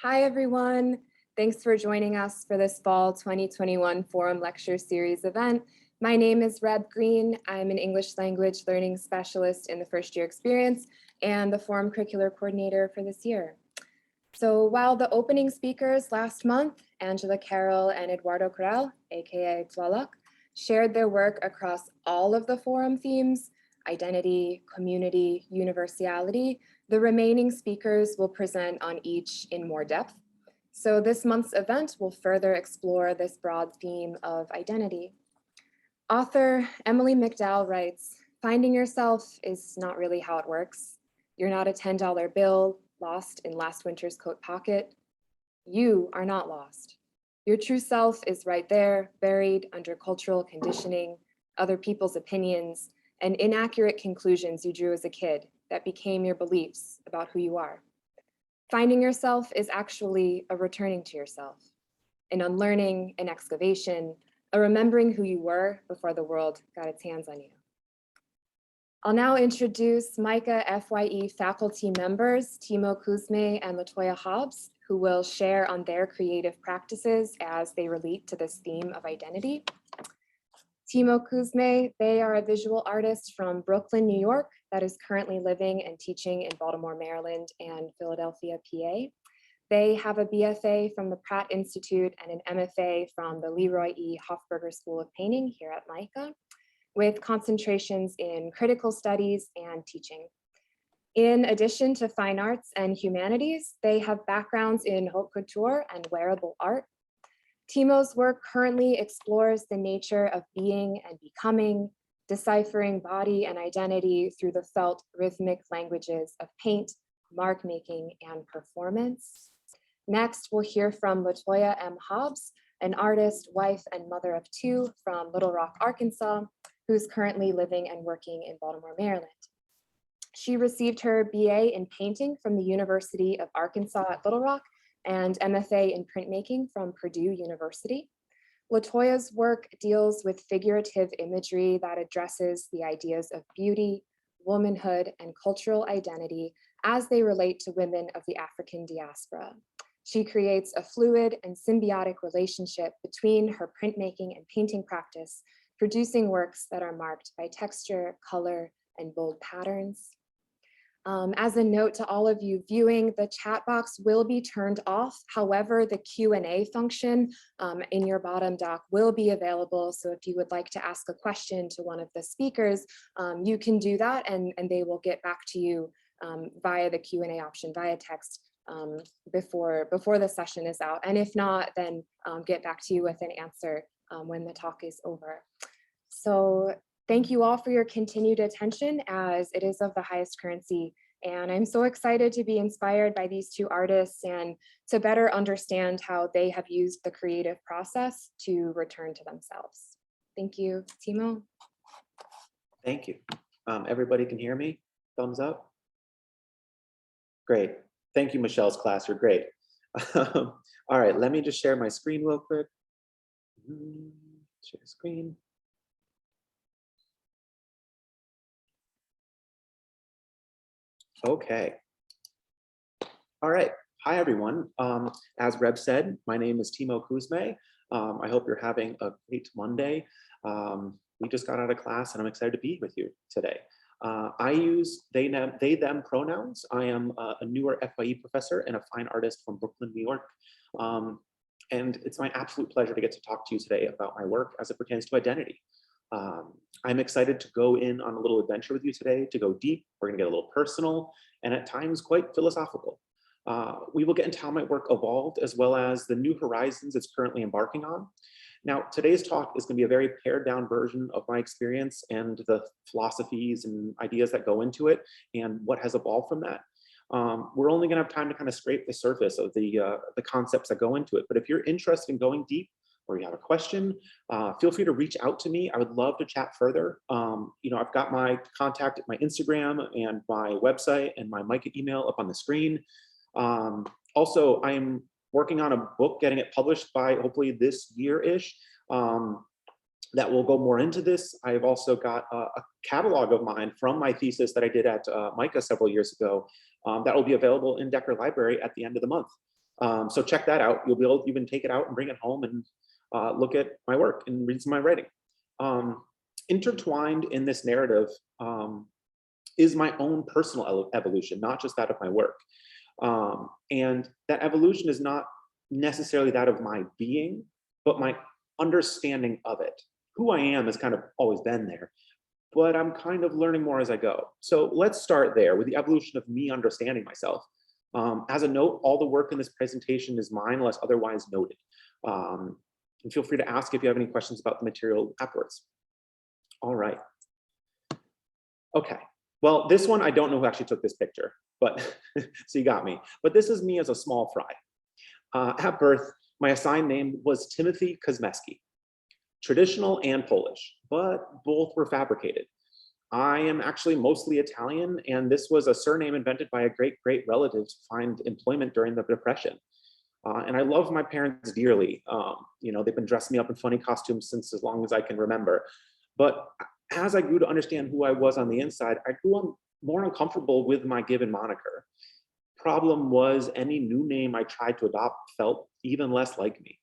Hi, everyone. Thanks for joining us for this Fall 2021 Forum Lecture Series event. My name is Reb Green. I'm an English language learning specialist in the first year experience and the Forum Curricular Coordinator for this year. So while the opening speakers last month, Angela Carroll and Eduardo Corral, aka Tlaloc, shared their work across all of the forum themes, identity, community, universality, the remaining speakers will present on each in more depth. So this month's event will further explore this broad theme of identity. Author Emily McDowell writes, "Finding yourself is not really how it works. You're not a $10 bill lost in last winter's coat pocket. You are not lost. Your true self is right there, buried under cultural conditioning, other people's opinions, and inaccurate conclusions you drew as a kid that became your beliefs about who you are. Finding yourself is actually a returning to yourself, an unlearning, an excavation, a remembering who you were before the world got its hands on you." I'll now introduce MICA FYE faculty members, Timo Kuzme and LaToya Hobbs, who will share on their creative practices as they relate to this theme of identity. Timo Kuzme, they are a visual artist from Brooklyn, New York, that is currently living and teaching in Baltimore, Maryland, and Philadelphia, PA. They have a BFA from the Pratt Institute and an MFA from the Leroy E. Hofberger School of Painting here at MICA, with concentrations in critical studies and teaching. In addition to fine arts and humanities, they have backgrounds in haute couture and wearable art. Timo's work currently explores the nature of being and becoming, deciphering body and identity through the felt rhythmic languages of paint, mark making, and performance. Next, we'll hear from LaToya M. Hobbs, an artist, wife, and mother of two from Little Rock, Arkansas, who's currently living and working in Baltimore, Maryland. She received her BA in painting from the University of Arkansas at Little Rock and MFA in printmaking from Purdue University. LaToya's work deals with figurative imagery that addresses the ideas of beauty, womanhood, and cultural identity as they relate to women of the African diaspora. She creates a fluid and symbiotic relationship between her printmaking and painting practice, producing works that are marked by texture, color, and bold patterns. As a note to all of you viewing, the chat box will be turned off. However, the Q&A function in your bottom dock will be available. So if you would like to ask a question to one of the speakers, you can do that and they will get back to you via the Q&A option, via text before the session is out. And if not, then get back to you with an answer when the talk is over. So thank you all for your continued attention, as it is of the highest currency. And I'm so excited to be inspired by these two artists and to better understand how they have used the creative process to return to themselves. Thank you, Timo. Thank you. Everybody can hear me? Thumbs up? Great. Thank you, Michelle's class. You're great. All right, let me just share my screen real quick. Share screen. Okay. All right. Hi, everyone. As Reb said, my name is Timo Kuzme. I hope you're having a great Monday. We just got out of class and I'm excited to be with you today. I use they, them pronouns. I am a newer FYE professor and a fine artist from Brooklyn, New York. And it's my absolute pleasure to get to talk to you today about my work as it pertains to identity. I'm excited to go in on a little adventure with you today, to go deep. We're gonna get a little personal and at times quite philosophical. We will get into how my work evolved as well as the new horizons it's currently embarking on. Now, today's talk is gonna be a very pared down version of my experience and the philosophies and ideas that go into it and what has evolved from that. We're only gonna have time to kind of scrape the surface of the concepts that go into it. But if you're interested in going deep, or you have a question, feel free to reach out to me. I would love to chat further. You know, I've got my contact at my Instagram and my website and my MICA email up on the screen. Also, I'm working on a book, getting it published by hopefully this year-ish. That will go more into this. I've also got a catalog of mine from my thesis that I did at MICA several years ago that will be available in Decker Library at the end of the month. So check that out. You'll be able to even take it out and bring it home and look at my work and read some of my writing. Intertwined in this narrative is my own personal evolution, not just that of my work. And that evolution is not necessarily that of my being, but my understanding of it. Who I am has kind of always been there, but I'm kind of learning more as I go. So let's start there with the evolution of me understanding myself. As a note, all the work in this presentation is mine unless otherwise noted. And feel free to ask if you have any questions about the material afterwards. All right. Okay. Well, this one, I don't know who actually took this picture, but so you got me. But this is me as a small fry. At birth, my assigned name was Timothy Kuzme, traditional and Polish, but both were fabricated. I am actually mostly Italian, and this was a surname invented by a great relative to find employment during the Depression. And I love my parents dearly. You know, they've been dressing me up in funny costumes since as long as I can remember. But as I grew to understand who I was on the inside, I grew more uncomfortable with my given moniker. Problem was, any new name I tried to adopt felt even less like me.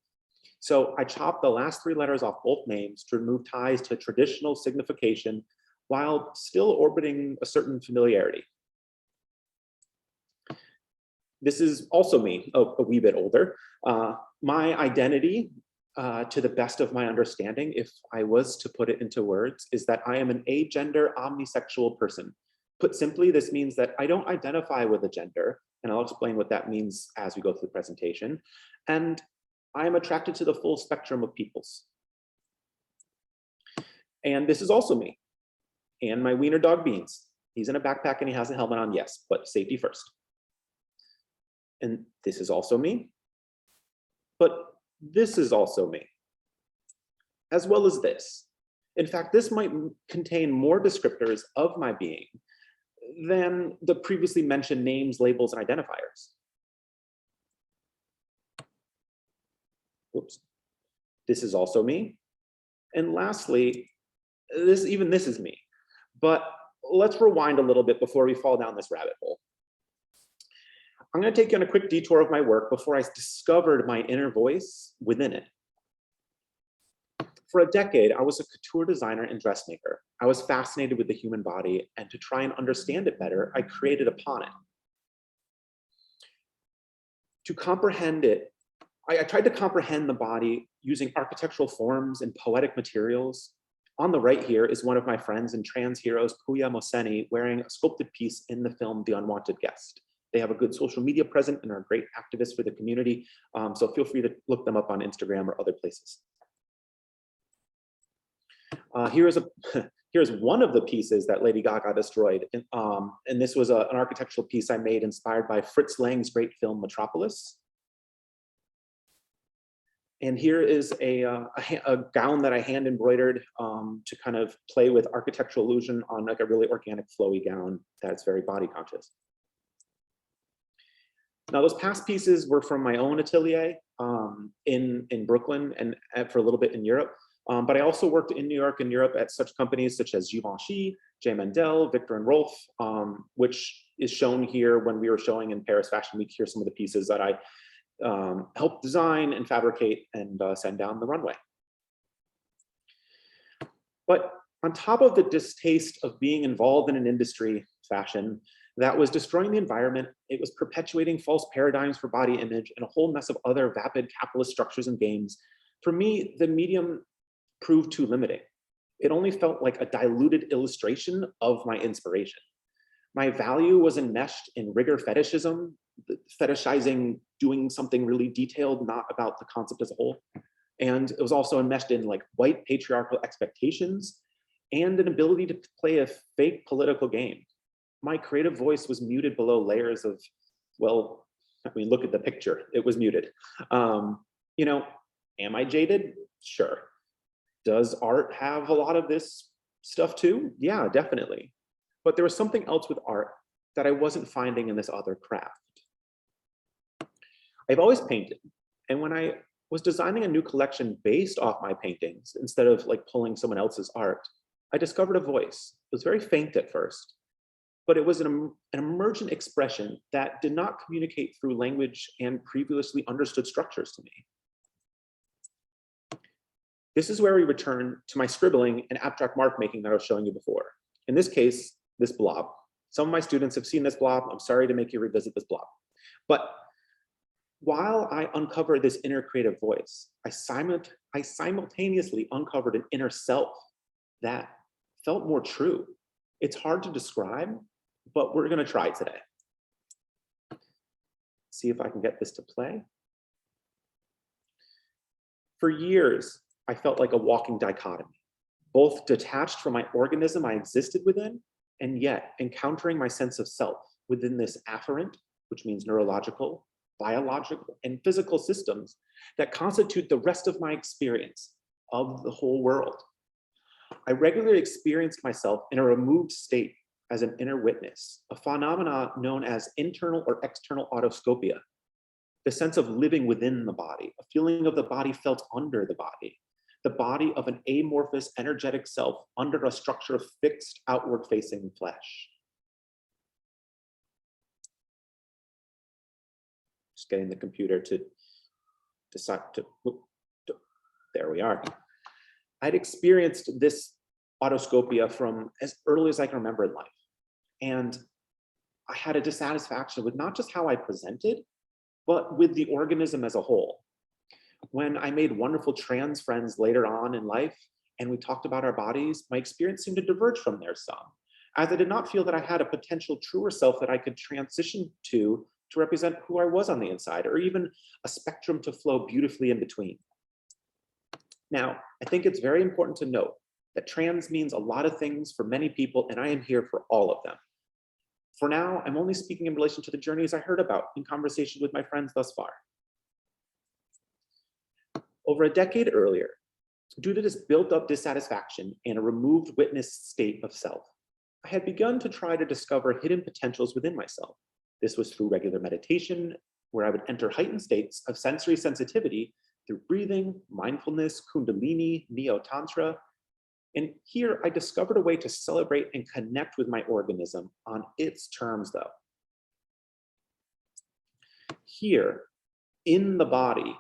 So I chopped the last 3 letters off both names to remove ties to traditional signification while still orbiting a certain familiarity. This is also me, a wee bit older. My identity, to the best of my understanding, if I was to put it into words, is that I am an agender omnisexual person. Put simply, this means that I don't identify with a gender, and I'll explain what that means as we go through the presentation. And I am attracted to the full spectrum of peoples. And this is also me, and my wiener dog Beans. He's in a backpack and he has a helmet on, yes, but safety first. And this is also me, but this is also me, as well as this. In fact, this might contain more descriptors of my being than the previously mentioned names, labels, and identifiers. Whoops. This is also me. And lastly, this is me. But let's rewind a little bit before we fall down this rabbit hole. I'm going to take you on a quick detour of my work before I discovered my inner voice within it. For a decade, I was a couture designer and dressmaker. I was fascinated with the human body, and to try and understand it better, I created upon it. To comprehend it, I tried to comprehend the body using architectural forms and poetic materials. On the right here is one of my friends and trans heroes, Puya Moseni, wearing a sculpted piece in the film The Unwanted Guest. They have a good social media presence and are great activists for the community. So feel free to look them up on Instagram or other places. Here's one of the pieces that Lady Gaga destroyed. And this was an architectural piece I made inspired by Fritz Lang's great film Metropolis. And here is a gown that I hand embroidered to kind of play with architectural illusion on like a really organic flowy gown that's very body conscious. Now, those past pieces were from my own atelier in Brooklyn and for a little bit in Europe. But I also worked in New York and Europe at such companies such as Givenchy, J. Mendel, Victor and Rolf, which is shown here when we were showing in Paris Fashion Week. Here's some of the pieces that I helped design and fabricate and send down the runway. But on top of the distaste of being involved in an industry, fashion, that was destroying the environment, it was perpetuating false paradigms for body image and a whole mess of other vapid capitalist structures and games. For me, the medium proved too limiting. It only felt like a diluted illustration of my inspiration. My value was enmeshed in rigor fetishism, fetishizing doing something really detailed, not about the concept as a whole. And it was also enmeshed in like white patriarchal expectations and an ability to play a fake political game. My creative voice was muted below layers of, well, I mean, look at the picture, it was muted. You know, am I jaded? Sure. Does art have a lot of this stuff too? Yeah, definitely. But there was something else with art that I wasn't finding in this other craft. I've always painted, and when I was designing a new collection based off my paintings, instead of like pulling someone else's art, I discovered a voice. It was very faint at first, but it was an emergent expression that did not communicate through language and previously understood structures to me. This is where we return to my scribbling and abstract mark making that I was showing you before. In this case, this blob. Some of my students have seen this blob. I'm sorry to make you revisit this blob. But while I uncovered this inner creative voice, I simultaneously uncovered an inner self that felt more true. It's hard to describe, but we're going to try today. See if I can get this to play. For years, I felt like a walking dichotomy, both detached from my organism I existed within, and yet encountering my sense of self within this afferent, which means neurological, biological, and physical systems that constitute the rest of my experience of the whole world. I regularly experienced myself in a removed state as an inner witness, a phenomenon known as internal or external autoscopia, the sense of living within the body, a feeling of the body felt under the body of an amorphous, energetic self under a structure of fixed, outward-facing flesh. Just getting the computer to decide to, there we are. I'd experienced this autoscopia from as early as I can remember in life. And I had a dissatisfaction with not just how I presented, but with the organism as a whole. When I made wonderful trans friends later on in life, and we talked about our bodies, my experience seemed to diverge from theirs some, as I did not feel that I had a potential truer self that I could transition to represent who I was on the inside, or even a spectrum to flow beautifully in between. Now, I think it's very important to note that trans means a lot of things for many people, and I am here for all of them. For now, I'm only speaking in relation to the journeys I heard about in conversation with my friends thus far. Over a decade earlier, due to this built-up dissatisfaction and a removed witness state of self, I had begun to try to discover hidden potentials within myself. This was through regular meditation, where I would enter heightened states of sensory sensitivity through breathing, mindfulness, kundalini, neo-tantra. And here I discovered a way to celebrate and connect with my organism on its terms though. Here, in the body,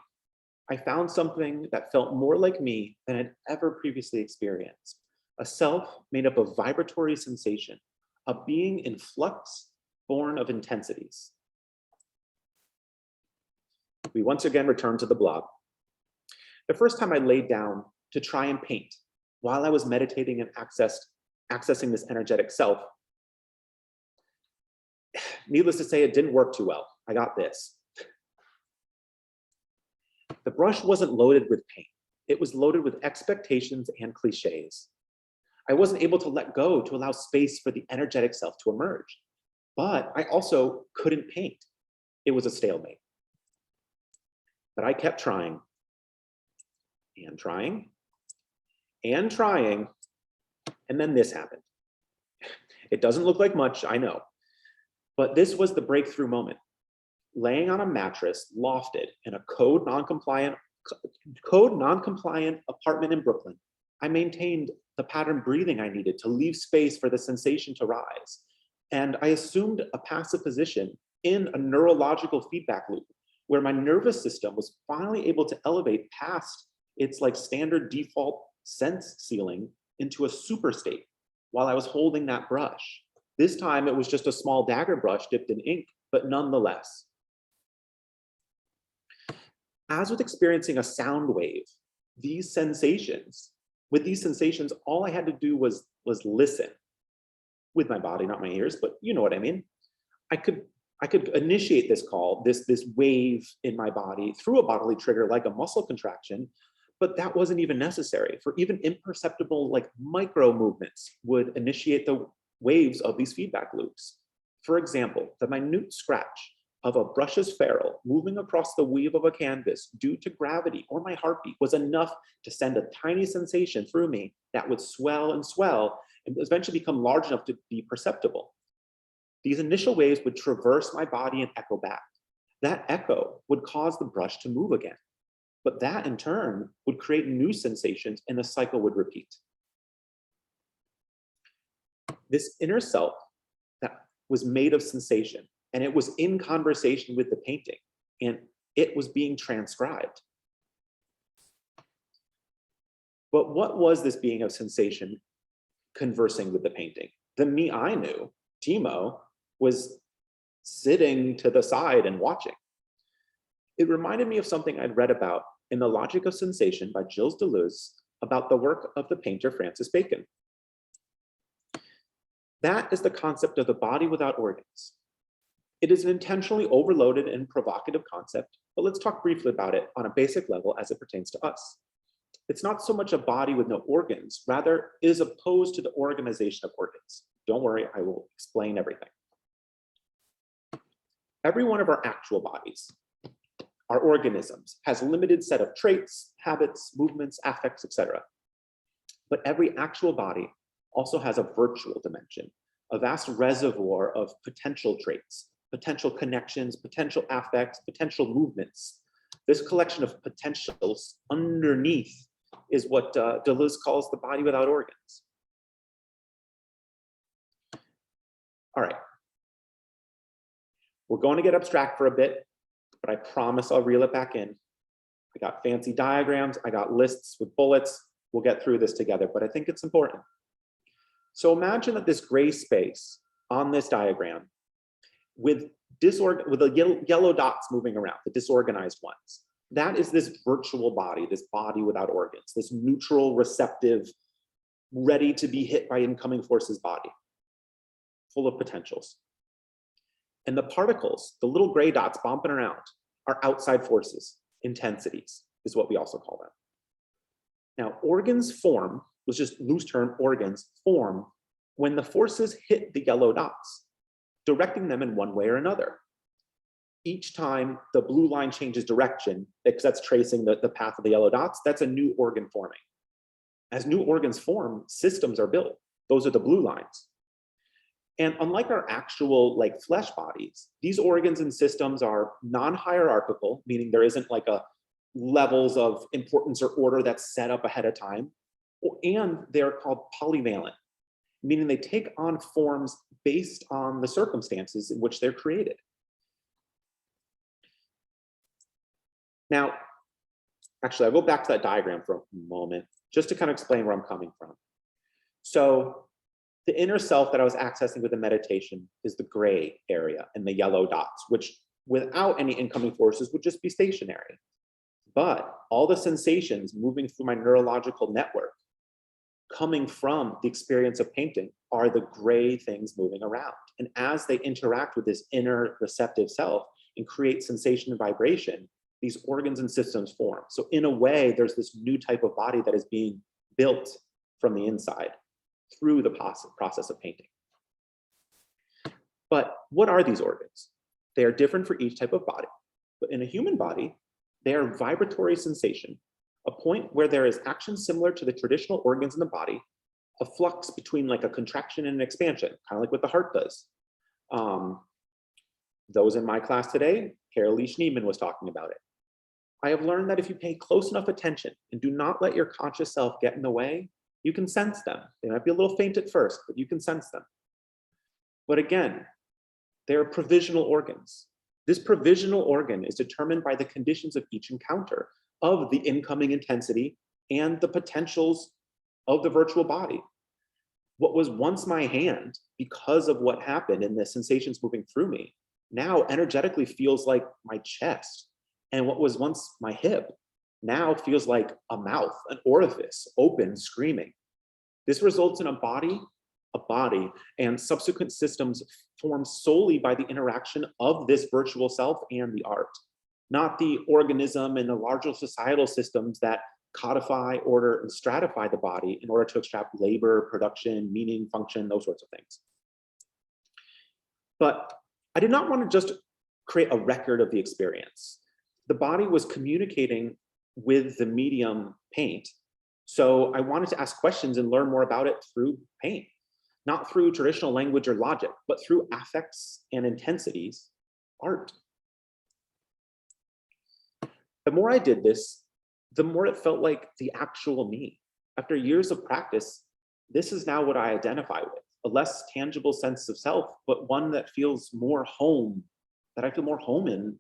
I found something that felt more like me than I'd ever previously experienced. A self made up of vibratory sensation, a being in flux, born of intensities. We once again return to the blob. The first time I laid down to try and paint while I was meditating and accessing this energetic self, needless to say, it didn't work too well. I got this. The brush wasn't loaded with paint. It was loaded with expectations and cliches. I wasn't able to let go to allow space for the energetic self to emerge. But I also couldn't paint. It was a stalemate. But I kept trying and trying and trying, and then this happened. It doesn't look like much, I know, but this was the breakthrough moment. Laying on a mattress, lofted in a code non-compliant apartment in Brooklyn, I maintained the pattern breathing I needed to leave space for the sensation to rise. And I assumed a passive position in a neurological feedback loop where my nervous system was finally able to elevate past its like standard default sense ceiling into a super state while I was holding that brush. This time it was just a small dagger brush dipped in ink, but nonetheless. As with experiencing a sound wave, with these sensations, all I had to do was listen with my body, not my ears, but you know what I mean. I could initiate this call, this wave in my body through a bodily trigger like a muscle contraction, but that wasn't even necessary. For even imperceptible like micro movements would initiate the waves of these feedback loops. For example, the minute scratch of a brush's ferrule moving across the weave of a canvas due to gravity or my heartbeat was enough to send a tiny sensation through me that would swell and eventually become large enough to be perceptible. These initial waves would traverse my body and echo back. That echo would cause the brush to move again, but that in turn would create new sensations and the cycle would repeat. This inner self that was made of sensation, and it was in conversation with the painting, and it was being transcribed. But what was this being of sensation conversing with the painting? The me I knew, Timo, was sitting to the side and watching. It reminded me of something I'd read about in The Logic of Sensation by Gilles Deleuze about the work of the painter Francis Bacon. That is the concept of the body without organs. It is an intentionally overloaded and provocative concept, but let's talk briefly about it on a basic level as it pertains to us. It's not so much a body with no organs, rather it is opposed to the organization of organs. Don't worry, I will explain everything. Every one of our actual bodies, our organisms, has a limited set of traits, habits, movements, affects, etc. But every actual body also has a virtual dimension, a vast reservoir of potential traits, potential connections, potential affects, potential movements. This collection of potentials underneath is what Deleuze calls the body without organs. All right. We're going to get abstract for a bit, but I promise I'll reel it back in. I got fancy diagrams, I got lists with bullets. We'll get through this together, but I think it's important. So imagine that this gray space on this diagram with the yellow dots moving around, the disorganized ones. That is this virtual body, this body without organs, this neutral, receptive, ready to be hit by incoming forces body, full of potentials. And the particles, the little gray dots bumping around, are outside forces, intensities is what we also call them. Now, organs form, was just loose term, organs form when the forces hit the yellow dots, directing them in one way or another. Each time the blue line changes direction, because that's tracing the path of the yellow dots, that's a new organ forming. As new organs form, systems are built. Those are the blue lines. And unlike our actual like flesh bodies, these organs and systems are non-hierarchical, meaning there isn't like a levels of importance or order that's set up ahead of time. And they're called polyvalent, meaning they take on forms based on the circumstances in which they're created. Now, actually, I'll go back to that diagram for a moment, just to kind of explain where I'm coming from. So the inner self that I was accessing with the meditation is the gray area and the yellow dots, which without any incoming forces would just be stationary. But all the sensations moving through my neurological network coming from the experience of painting are the gray things moving around. And as they interact with this inner receptive self and create sensation and vibration, these organs and systems form. So in a way, there's this new type of body that is being built from the inside through the process of painting. But what are these organs? They are different for each type of body. But in a human body, they are vibratory sensation, a point where there is action similar to the traditional organs in the body, a flux between like a contraction and an expansion, kind of like what the heart does. Those in my class today, Carolee Schneeman was talking about it. I have learned that if you pay close enough attention and do not let your conscious self get in the way, you can sense them. They might be a little faint at first, but you can sense them. But again, they're provisional organs. This provisional organ is determined by the conditions of each encounter, of the incoming intensity and the potentials of the virtual body. What was once my hand, because of what happened and the sensations moving through me, now energetically feels like my chest. And what was once my hip now feels like a mouth, an orifice, open, screaming. This results in a body, and subsequent systems formed solely by the interaction of this virtual self and the art, not the organism and the larger societal systems that codify, order, and stratify the body in order to extract labor, production, meaning, function, those sorts of things. But I did not want to just create a record of the experience. The body was communicating with the medium paint. So I wanted to ask questions and learn more about it through paint, not through traditional language or logic, but through affects and intensities, art. The more I did this, the more it felt like the actual me. After years of practice, this is now what I identify with, a less tangible sense of self, but one that feels more home, that I feel more home in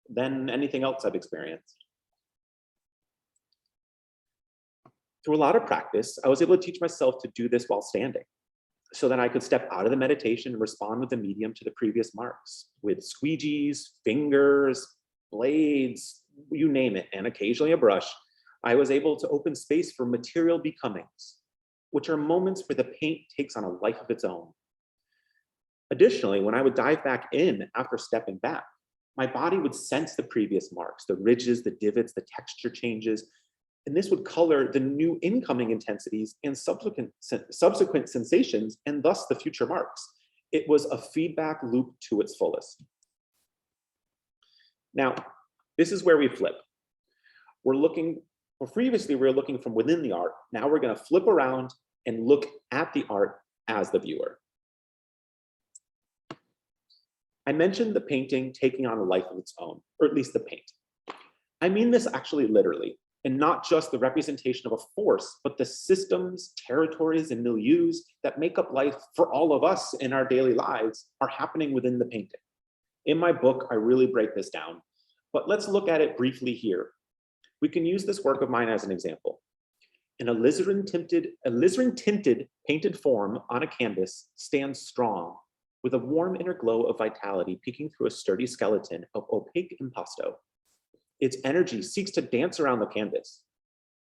than anything else I've experienced. Through a lot of practice, I was able to teach myself to do this while standing, so that I could step out of the meditation and respond with the medium to the previous marks, with squeegees, fingers, blades, you name it, and occasionally a brush. I was able to open space for material becomings, which are moments where the paint takes on a life of its own. Additionally, when I would dive back in after stepping back, my body would sense the previous marks, the ridges, the divots, the texture changes, and this would color the new incoming intensities and subsequent sensations, and thus the future marks. It was a feedback loop to its fullest. Now, this is where we flip. Previously we were looking from within the art. Now we're going to flip around and look at the art as the viewer. I mentioned the painting taking on a life of its own, or at least the paint. I mean this actually literally, and not just the representation of a force, but the systems, territories, and milieus that make up life for all of us in our daily lives are happening within the painting. In my book, I really break this down, but let's look at it briefly here. We can use this work of mine as an example. An alizarin-tinted painted form on a canvas stands strong, with a warm inner glow of vitality peeking through a sturdy skeleton of opaque impasto. Its energy seeks to dance around the canvas,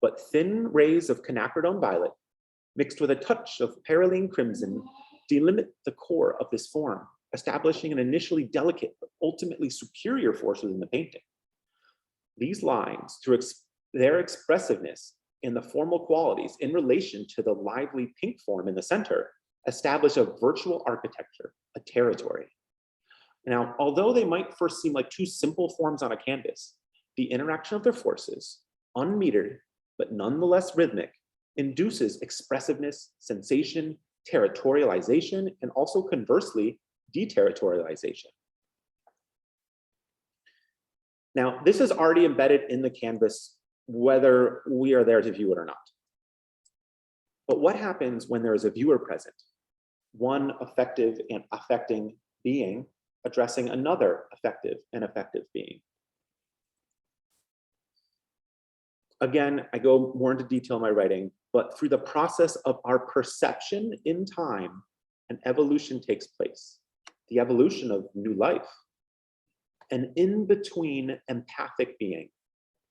but thin rays of quinacridone violet, mixed with a touch of perylene crimson, delimit the core of this form, establishing an initially delicate but ultimately superior force within the painting. These lines, through their expressiveness and the formal qualities in relation to the lively pink form in the center, establish a virtual architecture, a territory. Now, although they might first seem like two simple forms on a canvas, the interaction of their forces, unmetered, but nonetheless rhythmic, induces expressiveness, sensation, territorialization, and also conversely, deterritorialization. Now, this is already embedded in the canvas, whether we are there to view it or not. But what happens when there is a viewer present? One effective and affecting being addressing another effective and affective being. Again, I go more into detail in my writing, but through the process of our perception in time, an evolution takes place. The evolution of new life. An in-between empathic being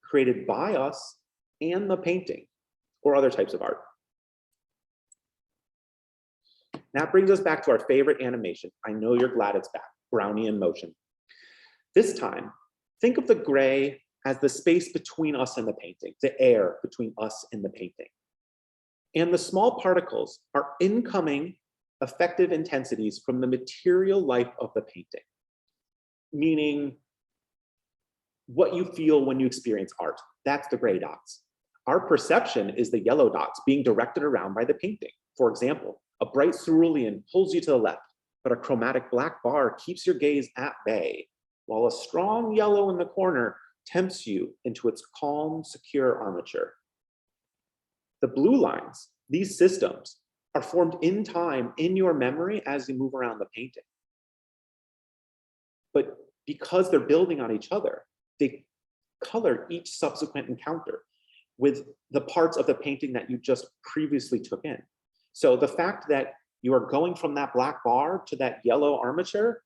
created by us and the painting or other types of art. That brings us back to our favorite animation. I know you're glad it's back, Brownian motion. This time, think of the gray as the space between us and the painting, the air between us and the painting. And the small particles are incoming effective intensities from the material life of the painting, meaning what you feel when you experience art. That's the gray dots. Our perception is the yellow dots being directed around by the painting. For example, a bright cerulean pulls you to the left, but a chromatic black bar keeps your gaze at bay, while a strong yellow in the corner tempts you into its calm, secure armature. The blue lines, these systems, are formed in time in your memory as you move around the painting. But because they're building on each other, they color each subsequent encounter with the parts of the painting that you just previously took in. So the fact that you are going from that black bar to that yellow armature,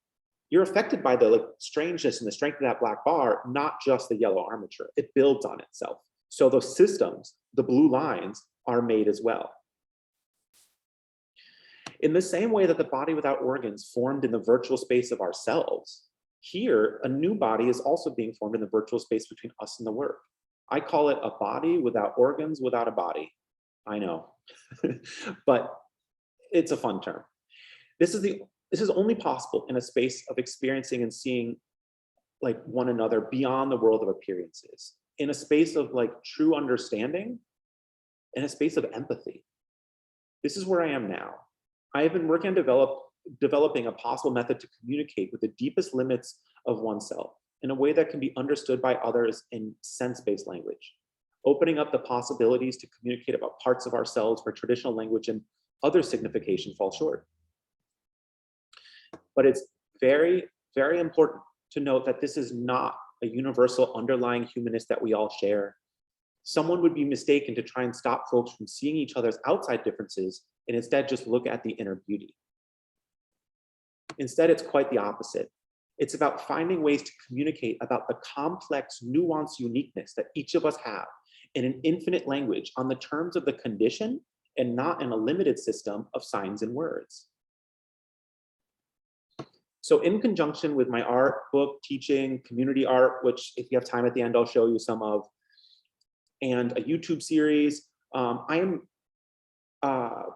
you're affected by the strangeness and the strength of that black bar, not just the yellow armature. It builds on itself. So those systems, the blue lines, are made as well. In the same way that the body without organs formed in the virtual space of ourselves, here, a new body is also being formed in the virtual space between us and the work. I call it a body without organs without a body. I know, but it's a fun term. This is only possible in a space of experiencing and seeing like one another beyond the world of appearances, in a space of like true understanding, in a space of empathy. This is where I am now. I have been working on developing a possible method to communicate with the deepest limits of oneself in a way that can be understood by others in sense-based language, opening up the possibilities to communicate about parts of ourselves where traditional language and other signification fall short. But it's very, very important to note that this is not a universal underlying humanness that we all share. Someone would be mistaken to try and stop folks from seeing each other's outside differences and instead just look at the inner beauty. Instead, it's quite the opposite. It's about finding ways to communicate about the complex, nuanced uniqueness that each of us have in an infinite language on the terms of the condition and not in a limited system of signs and words. So in conjunction with my art, book, teaching, community art, which if you have time at the end, I'll show you some of, and a YouTube series, I am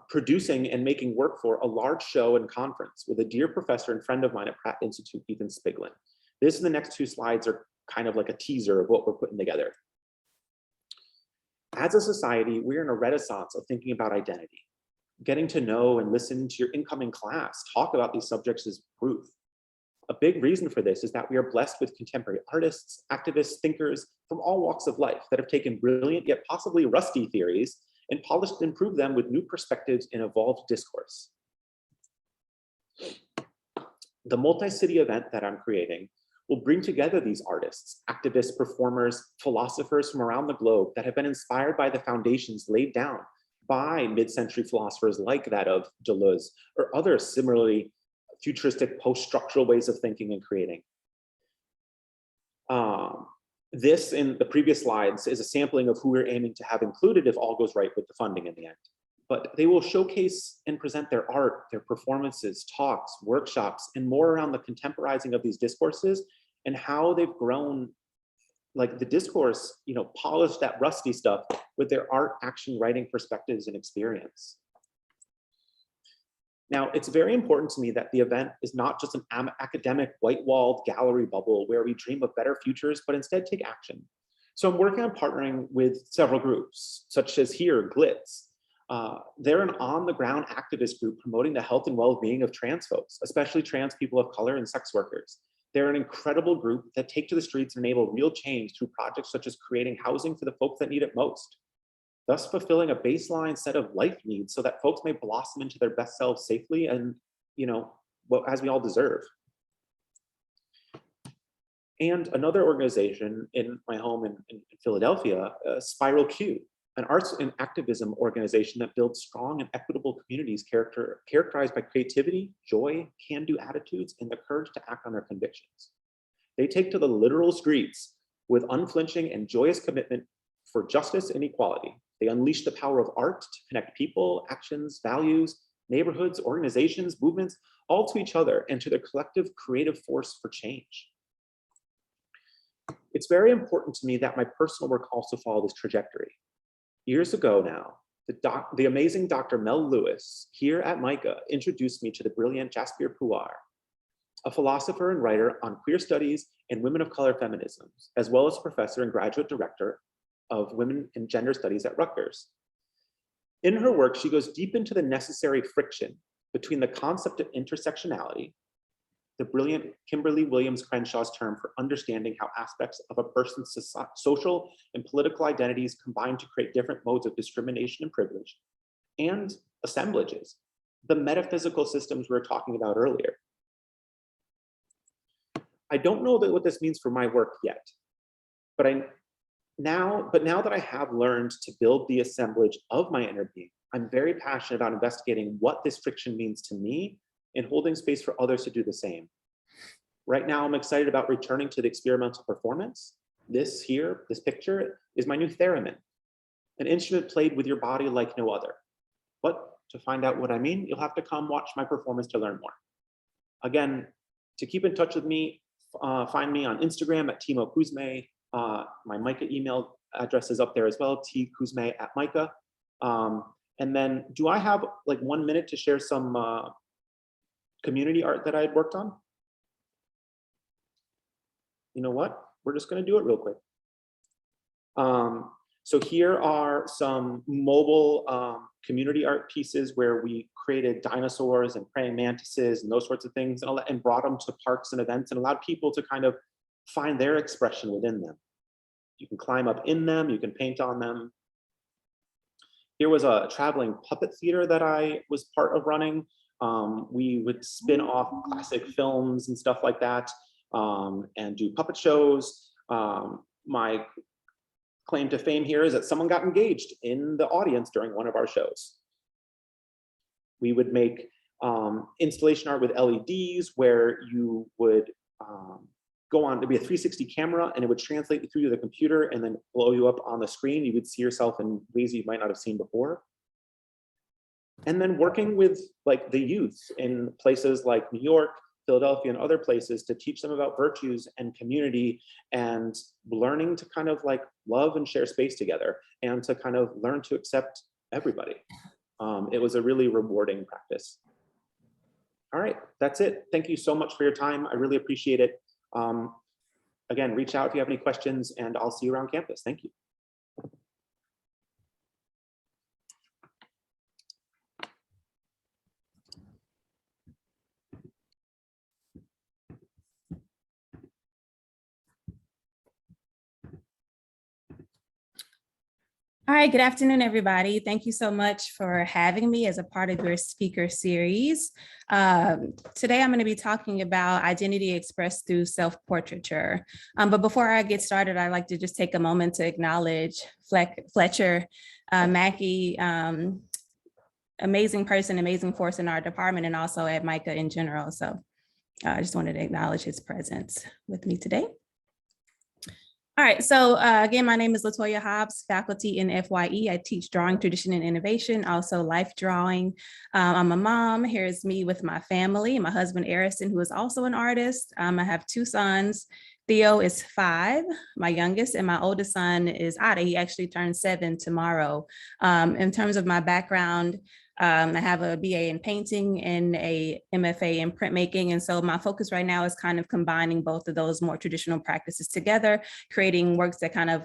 producing and making work for a large show and conference with a dear professor and friend of mine at Pratt Institute, Ethan Spiglin. This and the next two slides are kind of like a teaser of what we're putting together. As a society, we're in a renaissance of thinking about identity. Getting to know and listen to your incoming class talk about these subjects is proof. A big reason for this is that we are blessed with contemporary artists, activists, thinkers from all walks of life that have taken brilliant yet possibly rusty theories and polished and improved them with new perspectives and evolved discourse. The multi-city event that I'm creating will bring together these artists, activists, performers, philosophers from around the globe that have been inspired by the foundations laid down by mid-century philosophers like that of Deleuze or other similarly futuristic post-structural ways of thinking and creating. This in the previous slides is a sampling of who we're aiming to have included if all goes right with the funding in the end. But they will showcase and present their art, their performances, talks, workshops, and more around the contemporizing of these discourses and how they've grown, like the discourse, polished that rusty stuff with their art, action, writing perspectives and experience. Now, it's very important to me that the event is not just an academic white-walled gallery bubble where we dream of better futures, but instead take action. So I'm working on partnering with several groups, such as here, Glitz. They're an on-the-ground activist group promoting the health and well-being of trans folks, especially trans people of color and sex workers. They're an incredible group that take to the streets and enable real change through projects such as creating housing for the folks that need it most, thus fulfilling a baseline set of life needs so that folks may blossom into their best selves safely and, as we all deserve. And another organization in my home in Philadelphia, Spiral Q, an arts and activism organization that builds strong and equitable communities characterized by creativity, joy, can-do attitudes, and the courage to act on their convictions. They take to the literal streets with unflinching and joyous commitment for justice and equality. They unleash the power of art to connect people, actions, values, neighborhoods, organizations, movements, all to each other and to their collective creative force for change. It's very important to me that my personal work also follow this trajectory. Years ago now, the amazing Dr. Mel Lewis here at MICA introduced me to the brilliant Jaspier Puar, a philosopher and writer on queer studies and women of color feminisms, as well as professor and graduate director of women and gender studies at Rutgers. In her work, she goes deep into the necessary friction between the concept of intersectionality, the brilliant Kimberly Williams Crenshaw's term for understanding how aspects of a person's social and political identities combine to create different modes of discrimination and privilege, and assemblages, the metaphysical systems we were talking about earlier. I don't know what this means for my work yet, but now that I have learned to build the assemblage of my inner being, I'm very passionate about investigating what this friction means to me and holding space for others to do the same. Right now, I'm excited about returning to the experimental performance. This picture is my new theremin, an instrument played with your body like no other. But to find out what I mean, you'll have to come watch my performance to learn more. Again, to keep in touch with me, find me on Instagram at Timo Kuzme. My MICA email address is up there as well, tkuzme@mica. And then do I have like 1 minute to share some community art that I had worked on? You know what? We're just going to do it real quick. So here are some mobile community art pieces where we created dinosaurs and praying mantises and those sorts of things and brought them to parks and events and allowed people to kind of find their expression within them. You can climb up in them, you can paint on them. Here was a traveling puppet theater that I was part of running. We would spin off classic films and stuff like that, and do puppet shows. My claim to fame here is that someone got engaged in the audience during one of our shows. We would make installation art with LEDs where you would go on, to be a 360 camera, and it would translate through to the computer and then blow you up on the screen. You would see yourself in ways you might not have seen before. And then working with like the youth in places like New York, Philadelphia, and other places to teach them about virtues and community, and learning to kind of like love and share space together, and to kind of learn to accept everybody. It was a really rewarding practice. All right, that's it. Thank you so much for your time. I really appreciate it. Again, reach out if you have any questions, and I'll see you around campus. Thank you. All right, good afternoon, everybody. Thank you so much for having me as a part of your speaker series. Today, I'm going to be talking about identity expressed through self-portraiture. But before I get started, I'd like to just take a moment to acknowledge Fletcher Mackey, amazing person, amazing force in our department, and also at MICA in general. So I just wanted to acknowledge his presence with me today. All right, so again, my name is LaToya Hobbs, faculty in FYE. I teach drawing, tradition, and innovation, also life drawing. I'm a mom. Here's me with my family, my husband, Arison, who is also an artist. I have 2 sons. Theo is 5, my youngest, and my oldest son is Ada. He actually turns 7 tomorrow. In terms of my background, I have a BA in painting and a MFA in printmaking. And so my focus right now is kind of combining both of those more traditional practices together, creating works that kind of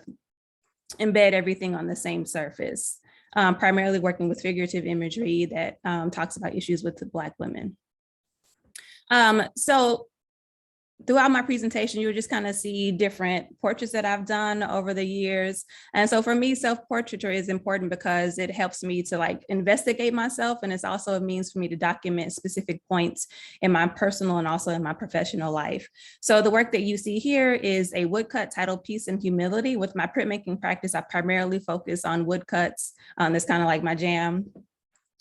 embed everything on the same surface, primarily working with figurative imagery that talks about issues with the Black women. So throughout my presentation, you'll just kind of see different portraits that I've done over the years. And so for me, self-portraiture is important because it helps me to like investigate myself. And it's also a means for me to document specific points in my personal and also in my professional life. So the work that you see here is a woodcut titled Peace and Humility. With my printmaking practice, I primarily focus on woodcuts. That's kind of like my jam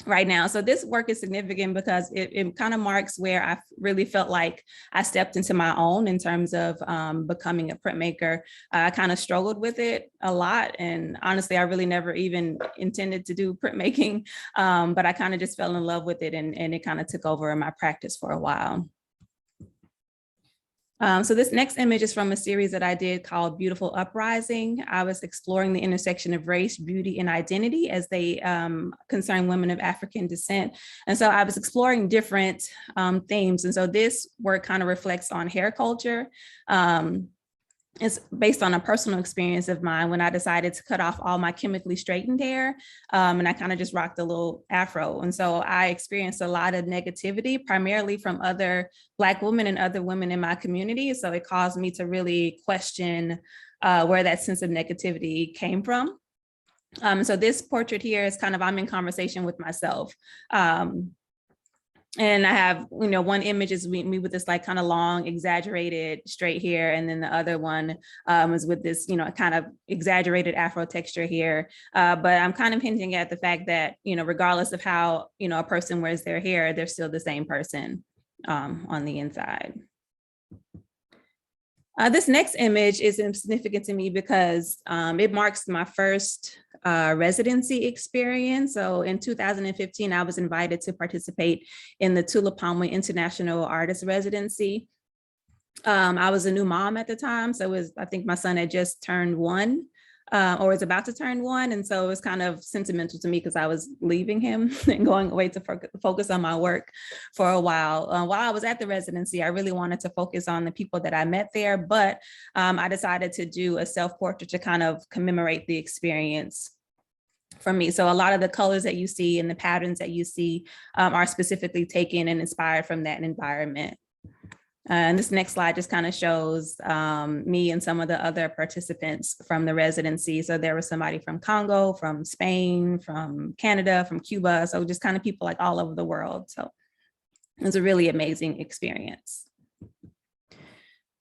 right now. So this work is significant because it kind of marks where I really felt like I stepped into my own in terms of becoming a printmaker. I kind of struggled with it a lot. And honestly, I really never even intended to do printmaking, but I kind of just fell in love with it, and it kind of took over in my practice for a while. So this next image is from a series that I did called Beautiful Uprising. I was exploring the intersection of race, beauty, and identity as they concern women of African descent. And so I was exploring different themes. And so this work kind of reflects on hair culture. It's based on a personal experience of mine when I decided to cut off all my chemically straightened hair, and I kind of just rocked a little afro. And so I experienced a lot of negativity, primarily from other Black women and other women in my community. So it caused me to really question where that sense of negativity came from. So this portrait here is kind of, I'm in conversation with myself. And I have, one image is me with this like kind of long, exaggerated straight hair. And then the other one is with this, kind of exaggerated Afro texture here. But I'm kind of hinting at the fact that, regardless of how, a person wears their hair, they're still the same person on the inside. This next image is significant to me because it marks my first residency experience. So in 2015, I was invited to participate in the Tulipalma International Artist Residency. I was a new mom at the time. So I think my son had just turned 1. Or was about to turn 1. And so it was kind of sentimental to me because I was leaving him and going away to focus on my work for a while. While I was at the residency, I really wanted to focus on the people that I met there, but I decided to do a self-portrait to kind of commemorate the experience for me. So a lot of the colors that you see and the patterns that you see are specifically taken and inspired from that environment. And this next slide just kind of shows me and some of the other participants from the residency. So there was somebody from Congo, from Spain, from Canada, from Cuba. So just kind of people like all over the world. So it was a really amazing experience.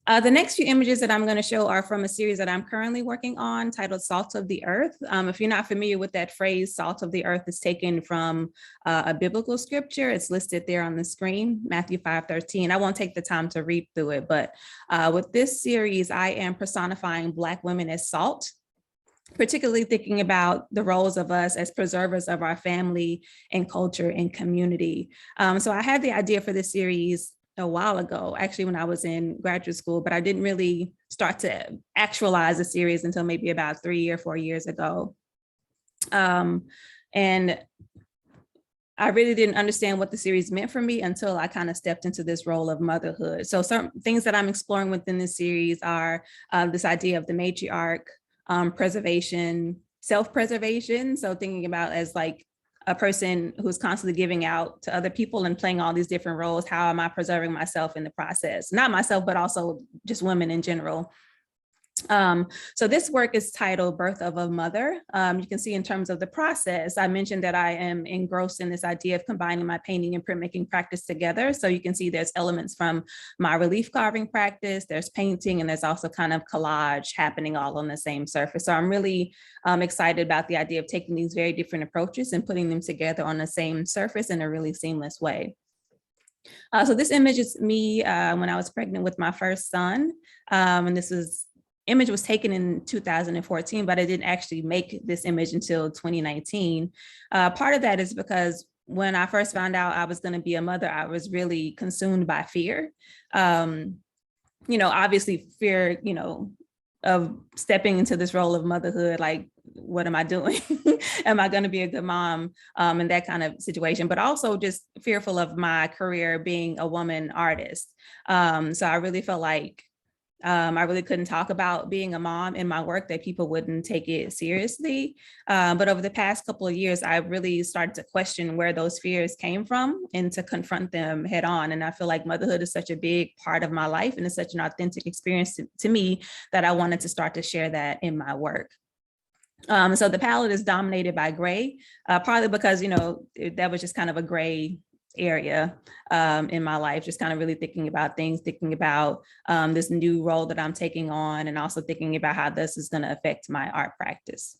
The next few images that I'm going to show are from a series that I'm currently working on titled Salt of the Earth. If you're not familiar with that phrase, salt of the earth is taken from a biblical scripture. It's listed there on the screen, Matthew 5:13. I won't take the time to read through it, but with this series, I am personifying Black women as salt, particularly thinking about the roles of us as preservers of our family and culture and community. So I had the idea for this series a while ago, actually when I was in graduate school, but I didn't really start to actualize the series until maybe about 3 or 4 years ago. And I really didn't understand what the series meant for me until I kind of stepped into this role of motherhood. So some things that I'm exploring within this series are this idea of the matriarch, preservation, self-preservation. So thinking about as like a person who's constantly giving out to other people and playing all these different roles. How am I preserving myself in the process? Not myself, but also just women in general. So this work is titled Birth of a Mother. You can see in terms of the process, I mentioned that I am engrossed in this idea of combining my painting and printmaking practice together. So you can see there's elements from my relief carving practice, there's painting, and there's also kind of collage happening all on the same surface. So I'm really excited about the idea of taking these very different approaches and putting them together on the same surface in a really seamless way. So this image is me when I was pregnant with my first son. And this image was taken in 2014, but I didn't actually make this image until 2019. Part of that is because when I first found out I was going to be a mother, I was really consumed by fear. Obviously fear, of stepping into this role of motherhood, like, what am I doing? Am I going to be a good mom in that kind of situation? But also just fearful of my career being a woman artist. So I really felt like I really couldn't talk about being a mom in my work, that people wouldn't take it seriously. But over the past couple of years, I really started to question where those fears came from and to confront them head on. And I feel like motherhood is such a big part of my life and it's such an authentic experience to me that I wanted to start to share that in my work. So the palette is dominated by gray, partly because, that was just kind of a gray area in my life, just kind of really thinking about things, thinking about this new role that I'm taking on, and also thinking about how this is going to affect my art practice.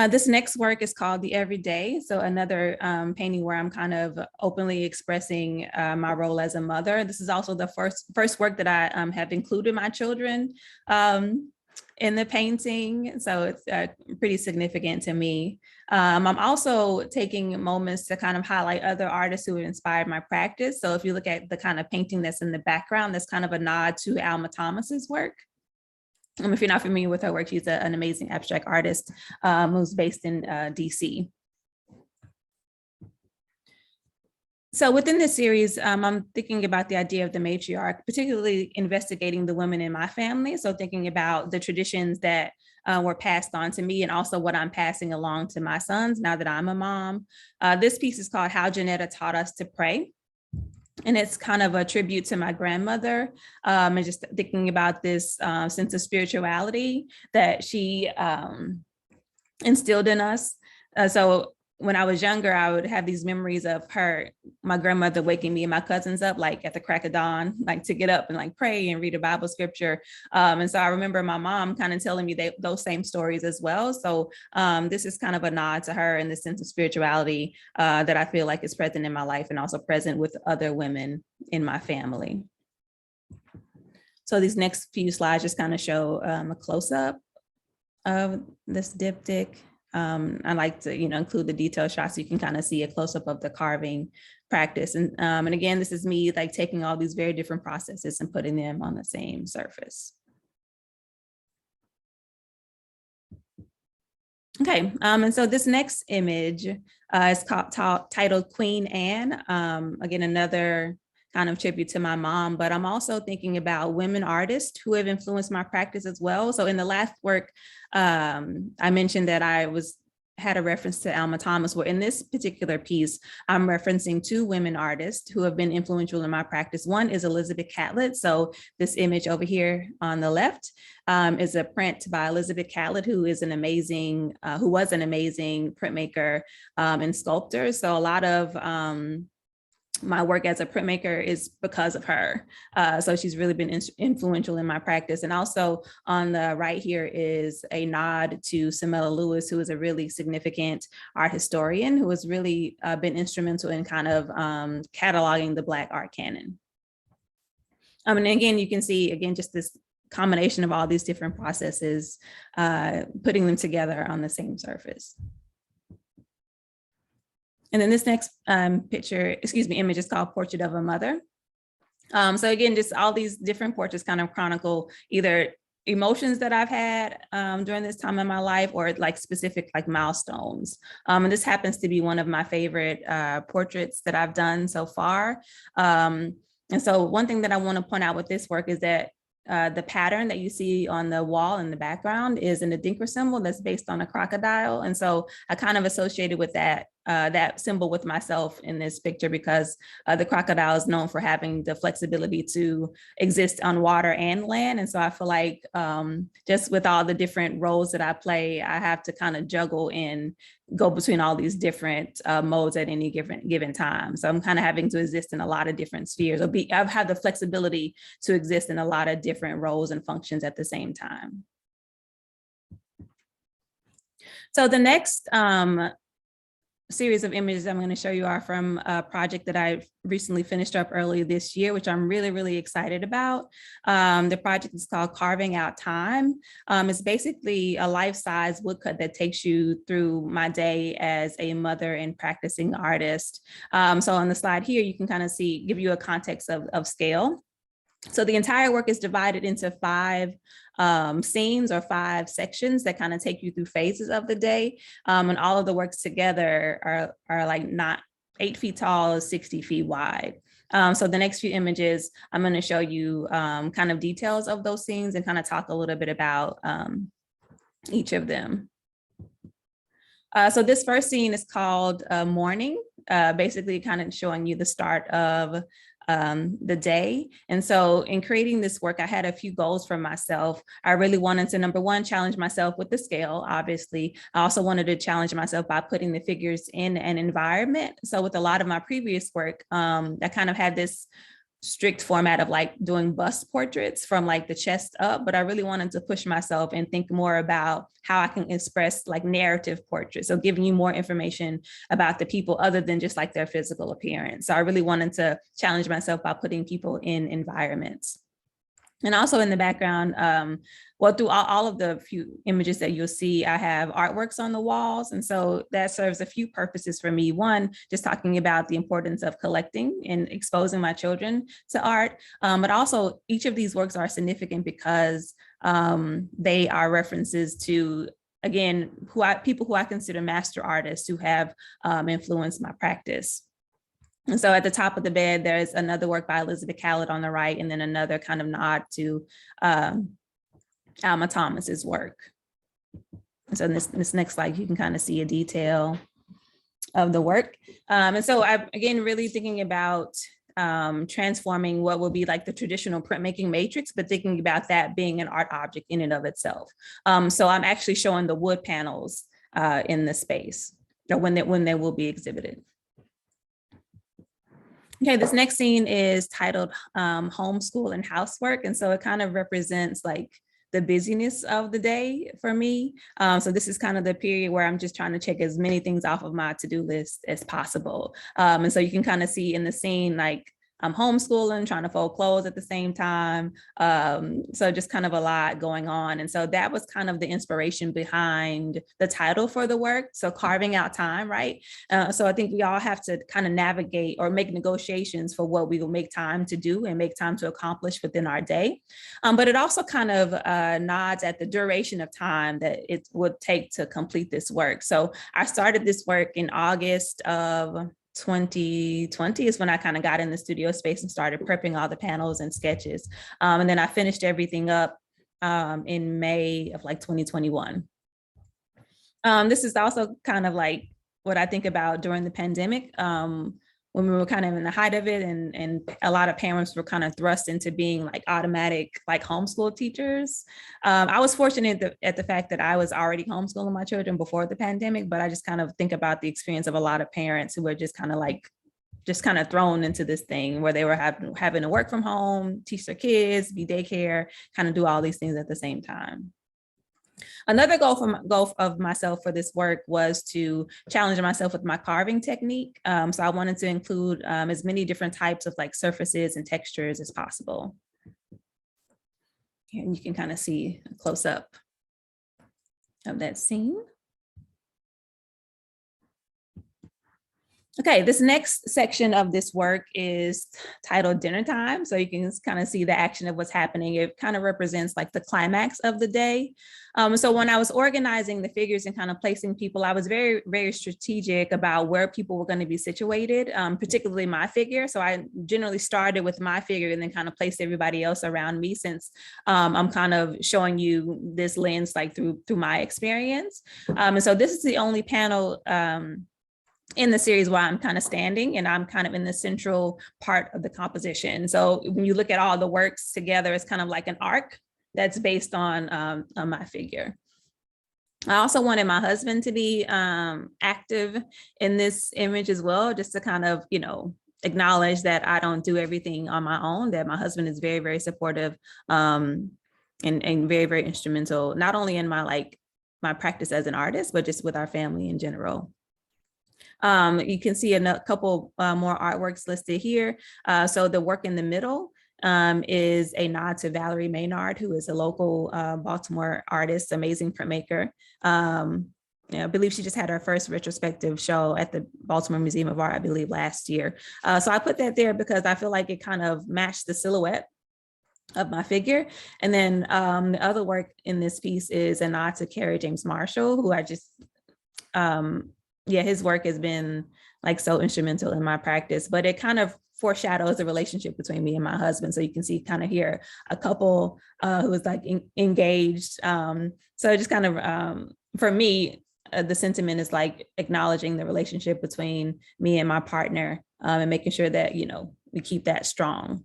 This next work is called The Everyday. So another painting where I'm kind of openly expressing my role as a mother. This is also the first work that I have included my children in the painting. So it's pretty significant to me. I'm also taking moments to kind of highlight other artists who have inspired my practice. So if you look at the kind of painting that's in the background, that's kind of a nod to Alma Thomas's work. If you're not familiar with her work, she's an amazing abstract artist who's based in DC. So within this series, I'm thinking about the idea of the matriarch, particularly investigating the women in my family. So thinking about the traditions that were passed on to me and also what I'm passing along to my sons now that I'm a mom. This piece is called How Janetta Taught Us to Pray. And it's kind of a tribute to my grandmother and just thinking about this sense of spirituality that she instilled in us. So when I was younger, I would have these memories of my grandmother waking me and my cousins up like at the crack of dawn, like to get up and like pray and read a Bible scripture. And so I remember my mom kind of telling me those same stories as well. So this is kind of a nod to her and the sense of spirituality that I feel like is present in my life and also present with other women in my family. So these next few slides just kind of show a close-up of this diptych. I like to, include the detail shots so you can kind of see a close-up of the carving practice. And again, this is me like taking all these very different processes and putting them on the same surface. Okay, and so this next image is titled Queen Anne. Again, another kind of tribute to my mom, but I'm also thinking about women artists who have influenced my practice as well. So in the last work, I mentioned that I was had a reference to Alma Thomas, where in this particular piece, I'm referencing two women artists who have been influential in my practice. One is Elizabeth Catlett. So this image over here on the left is a print by Elizabeth Catlett, who is an amazing, who was an amazing printmaker and sculptor. So a lot of my work as a printmaker is because of her. So she's really been influential in my practice. And also on the right here is a nod to Samela Lewis, who is a really significant art historian who has really been instrumental in kind of cataloging the Black art canon. And again, you can see, again, just this combination of all these different processes, putting them together on the same surface. And then this next image is called Portrait of a Mother. So again, just all these different portraits kind of chronicle either emotions that I've had during this time in my life, or like specific like milestones. And this happens to be one of my favorite portraits that I've done so far. And so one thing that I want to point out with this work is that the pattern that you see on the wall in the background is an Adinkra symbol that's based on a crocodile. And so I kind of associated with that symbol with myself in this picture, because the crocodile is known for having the flexibility to exist on water and land. And so I feel like just with all the different roles that I play, I have to kind of juggle and go between all these different modes at any given time. So I'm kind of having to exist in a lot of different spheres, or I've had the flexibility to exist in a lot of different roles and functions at the same time. So the next series of images I'm going to show you are from a project that I recently finished up earlier this year, which I'm really, really excited about. The project is called Carving Out Time. It's basically a life-size woodcut that takes you through my day as a mother and practicing artist. So on the slide here, you can kind of give you a context of scale. So the entire work is divided into 5 scenes or 5 sections that kind of take you through phases of the day. And all of the works together are like not 8 feet tall, 60 feet wide. So the next few images, I'm going to show you kind of details of those scenes and kind of talk a little bit about each of them. So this first scene is called Morning, basically kind of showing you the start of the day. And so in creating this work, I had a few goals for myself. I really wanted to, number one, challenge myself with the scale, obviously. I also wanted to challenge myself by putting the figures in an environment. So with a lot of my previous work, I kind of had this strict format of like doing bust portraits from like the chest up, but I really wanted to push myself and think more about how I can express like narrative portraits. So giving you more information about the people other than just like their physical appearance. So I really wanted to challenge myself by putting people in environments. And also in the background, well, through all of the few images that you'll see, I have artworks on the walls. And so that serves a few purposes for me. One, just talking about the importance of collecting and exposing my children to art. But also each of these works are significant because they are references to, again, people who I consider master artists who have influenced my practice. And so at the top of the bed, there's another work by Elizabeth Catlett on the right, and then another kind of nod to Alma Thomas's work. So in this next slide, you can kind of see a detail of the work. And so I'm, again, really thinking about transforming what will be like the traditional printmaking matrix, but thinking about that being an art object in and of itself. So I'm actually showing the wood panels in the space, or when they will be exhibited. Okay, this next scene is titled Homeschool and Housework. And so it kind of represents like the busyness of the day for me. So this is kind of the period where I'm just trying to check as many things off of my to-do list as possible. And so you can kind of see in the scene, like I'm homeschooling, trying to fold clothes at the same time. So just kind of a lot going on. And so that was kind of the inspiration behind the title for the work. So carving out time, right? So I think we all have to kind of navigate or make negotiations for what we will make time to do and make time to accomplish within our day. But it also kind of nods at the duration of time that it would take to complete this work. So I started this work in August of 2020 is when I kind of got in the studio space and started prepping all the panels and sketches. And then I finished everything up in May of like 2021. This is also kind of like what I think about during the pandemic, when we were kind of in the height of it, and a lot of parents were kind of thrust into being like automatic, like homeschool teachers. I was fortunate at the fact that I was already homeschooling my children before the pandemic, but I just kind of think about the experience of a lot of parents who were just kind of thrown into this thing where they were having to work from home, teach their kids, be daycare, kind of do all these things at the same time. Another goal of myself for this work was to challenge myself with my carving technique. So I wanted to include as many different types of like surfaces and textures as possible. And you can kind of see a close up of that scene. Okay, this next section of this work is titled Dinner Time. So you can kind of see the action of what's happening. It kind of represents like the climax of the day. So when I was organizing the figures and kind of placing people, I was very, very strategic about where people were going to be situated, particularly my figure. So I generally started with my figure and then kind of placed everybody else around me, since I'm kind of showing you this lens like through my experience. And so this is the only panel in the series where I'm kind of standing and I'm kind of in the central part of the composition. So when you look at all the works together, it's kind of like an arc that's based on my figure. I also wanted my husband to be active in this image as well, just to kind of, acknowledge that I don't do everything on my own, that my husband is very, very supportive and very, very instrumental, not only in my practice as an artist, but just with our family in general. You can see a couple more artworks listed here. So the work in the middle is a nod to Valerie Maynard, who is a local Baltimore artist, amazing printmaker. I believe she just had her first retrospective show at the Baltimore Museum of Art, I believe last year. So I put that there because I feel like it kind of matched the silhouette of my figure. And then the other work in this piece is a nod to Carrie James Marshall, who I just, his work has been like so instrumental in my practice, but it kind of foreshadows the relationship between me and my husband. So you can see kind of here a couple who is like engaged. So just kind of, for me, the sentiment is like acknowledging the relationship between me and my partner and making sure that, we keep that strong.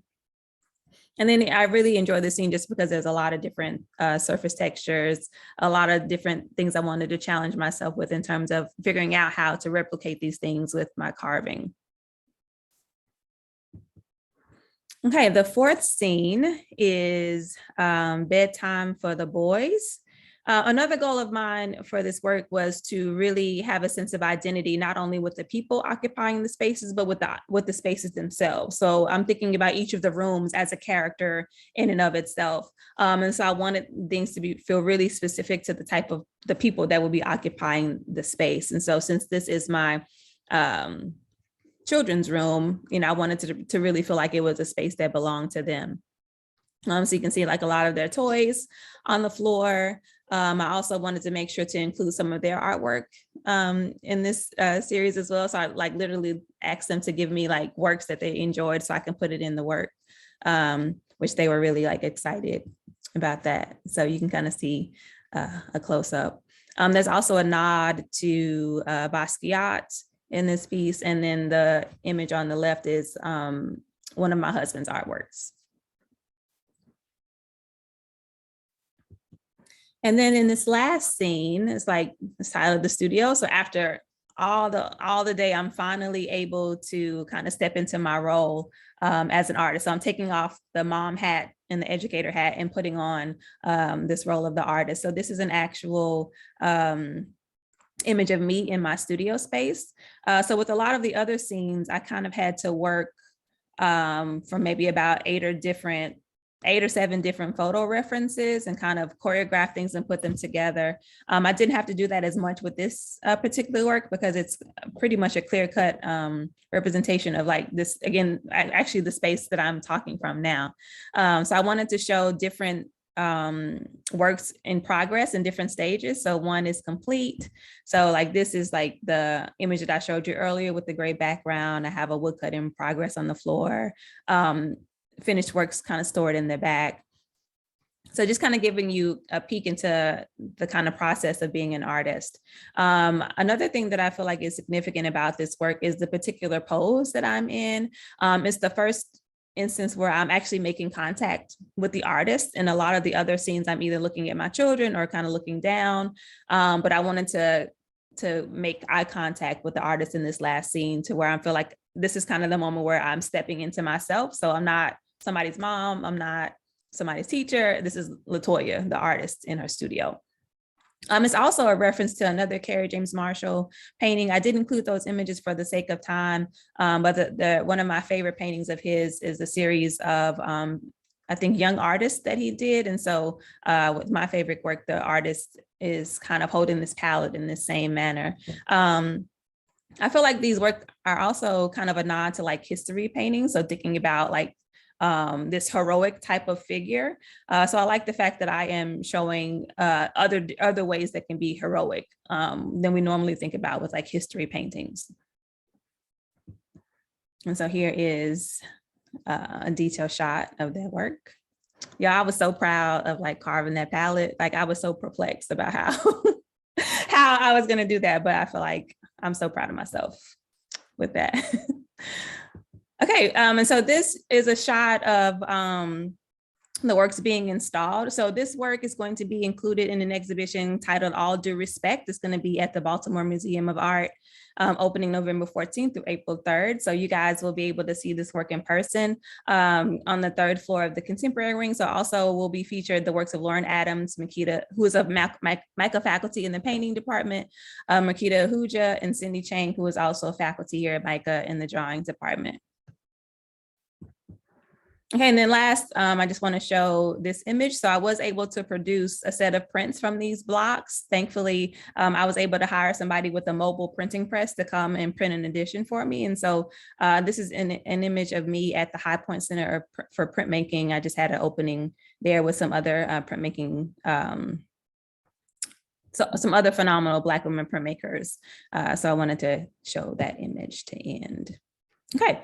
And then I really enjoy this scene just because there's a lot of different surface textures, a lot of different things I wanted to challenge myself with in terms of figuring out how to replicate these things with my carving. Okay, the fourth scene is bedtime for the boys. Another goal of mine for this work was to really have a sense of identity, not only with the people occupying the spaces, but with the spaces themselves. So I'm thinking about each of the rooms as a character in and of itself. And so I wanted things to feel really specific to the type of the people that will be occupying the space. And so since this is my children's room, I wanted to really feel like it was a space that belonged to them. So you can see like a lot of their toys on the floor. I also wanted to make sure to include some of their artwork in this series as well. So I like literally asked them to give me like works that they enjoyed so I can put it in the work, which they were really like excited about that. So you can kind of see a close up. There's also a nod to Basquiat in this piece. And then the image on the left is one of my husband's artworks. And then in this last scene, it's like the style of the studio. So after all the day, I'm finally able to kind of step into my role as an artist. So I'm taking off the mom hat and the educator hat and putting on this role of the artist. So this is an actual image of me in my studio space. So with a lot of the other scenes, I kind of had to work from maybe about 8 or 7 different photo references and kind of choreograph things and put them together. I didn't have to do that as much with this particular work because it's pretty much a clear-cut representation of like this, again, actually the space that I'm talking from now. So I wanted to show different works in progress in different stages. So one is complete. So like this is like the image that I showed you earlier with the gray background. I have a woodcut in progress on the floor. Finished works kind of stored in the back. So just kind of giving you a peek into the kind of process of being an artist. Another thing that I feel like is significant about this work is the particular pose that I'm in. It's the first instance where I'm actually making contact with the artist. In a lot of the other scenes, I'm either looking at my children or kind of looking down. But I wanted to make eye contact with the artist in this last scene, to where I feel like this is kind of the moment where I'm stepping into myself. So I'm not somebody's mom, I'm not somebody's teacher. This is LaToya, the artist, in her studio. It's also a reference to another Carrie James Marshall painting. I did include those images for the sake of time, but one of my favorite paintings of his is a series of, I think, young artists that he did. And so with my favorite work, the artist is kind of holding this palette in the same manner. I feel like these work are also kind of a nod to like history painting. So thinking about like this heroic type of figure. So I like the fact that I am showing other ways that can be heroic than we normally think about with like history paintings. And so here is a detailed shot of that work. Yeah, I was so proud of like carving that palette. Like I was so perplexed about how how I was gonna do that, but I feel like I'm so proud of myself with that. Okay, and so this is a shot of the works being installed. So this work is going to be included in an exhibition titled All Due Respect. It's going to be at the Baltimore Museum of Art, opening November 14th through April 3rd. So you guys will be able to see this work in person on the 3rd floor of the Contemporary Wing. So also will be featured the works of Lauren Adams, Makita, who is of MICA faculty in the painting department, Makita Ahuja, and Cindy Chang, who is also faculty here at MICA in the drawing department. Okay, and then last, I just want to show this image. So I was able to produce a set of prints from these blocks. Thankfully, I was able to hire somebody with a mobile printing press to come and print an edition for me. And so this is an image of me at the High Point Center for Printmaking. I just had an opening there with some other printmaking, some other phenomenal Black women printmakers. So I wanted to show that image to end. Okay,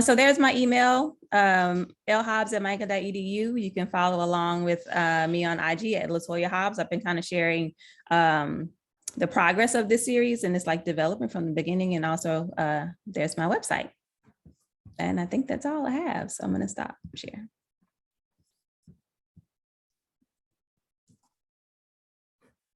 so there's my email, lhobbs@mica.edu. You can follow along with me on IG at LaToya Hobbs. I've been kind of sharing the progress of this series and it's like development from the beginning. And also there's my website. And I think that's all I have. So I'm gonna stop sharing.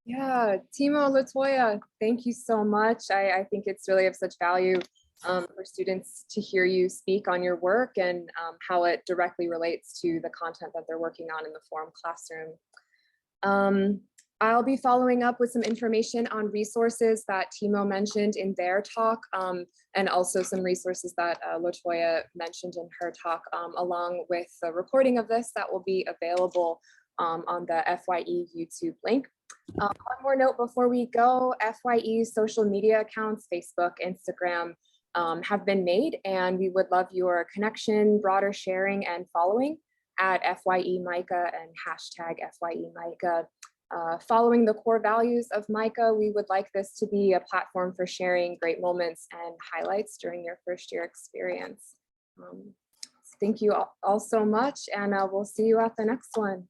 Yeah, Timo, LaToya, thank you so much. I think it's really of such value for students to hear you speak on your work and how it directly relates to the content that they're working on in the Forum classroom. I'll be following up with some information on resources that Timo mentioned in their talk, and also some resources that LaToya mentioned in her talk, along with the recording of this that will be available on the FYE YouTube link. One more note before we go, FYE's social media accounts, Facebook, Instagram, have been made, and we would love your connection, broader sharing, and following at FYE MICA and hashtag FYE MICA. Following the core values of MICA, we would like this to be a platform for sharing great moments and highlights during your first year experience. Thank you all so much, and we'll see you at the next one.